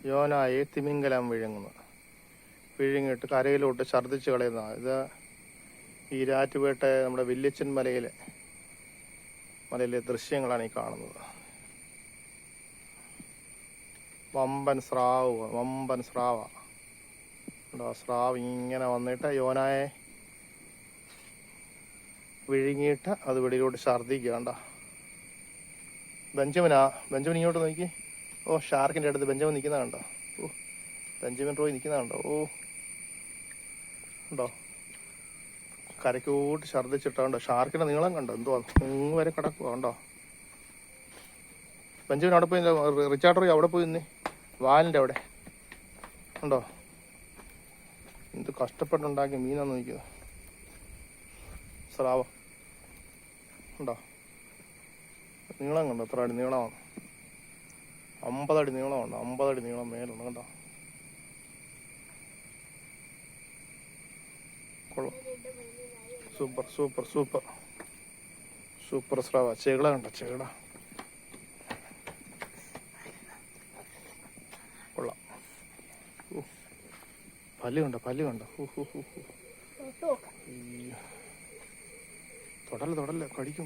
യോനായെ തിമിംഗലം വിഴുങ്ങുന്നു. വിഴുങ്ങിയിട്ട് കരയിലോട്ട് ഛർദ്ദിച്ച് കളയുന്ന ഇത് ഈരാറ്റുപേട്ട നമ്മുടെ വല്യച്ഛൻ മലയിലെ ദൃശ്യങ്ങളാണ് ഈ കാണുന്നത്. വമ്പൻ സ്രാവ ഉണ്ടോ? സ്രാവ് ഇങ്ങനെ വന്നിട്ട് യോനായെ വിഴുങ്ങിയിട്ട് അത് വെളിയിലോട്ട് ഛർദ്ദിക്കുക. കണ്ടോ? ബെഞ്ചമിൻ ഇങ്ങോട്ട് നോക്കി. ഓ, ഷാർക്കിൻ്റെ അടുത്ത് ബെഞ്ചമിൻ നിൽക്കുന്ന കണ്ടോ? ഓ, ബെഞ്ചമിൻ റോയ് നിൽക്കുന്ന കണ്ടോ? ഓ, ഉണ്ടോ? കരയ്ക്കോട്ട് ഛർദ്ദിച്ചിട്ടുണ്ടോ? ഷാർക്കിൻ്റെ നീളം കണ്ടോ? എന്തോ അങ്ങ് വരെ കിടക്കുക. കണ്ടോ? ബെഞ്ചമിൻ അവിടെ പോയി, റിച്ചാർഡ് റോയ് അവിടെ പോയി നിന്നേ, വാലിൻ്റെ അവിടെ. ഉണ്ടോ? എന്ത് കഷ്ടപ്പെട്ടുണ്ടാക്കിയ മീനാന്ന് നോക്കിയത്. സ്രാവ ഉണ്ടോ? നീളം കണ്ടോ? എത്ര അടി നീളമാണ്? 50 അടി നീളമുണ്ട്. 50 അടി നീളം മേലുണ്ട്. കണ്ടോ? കൊള്ളാം. സൂപ്പർ സ്രാവ. ചെകിള കണ്ടോ? ചെകിള കൊള്ളാം. പല്ല് കണ്ടോ? തൊടല്ലേ, കടിക്കും.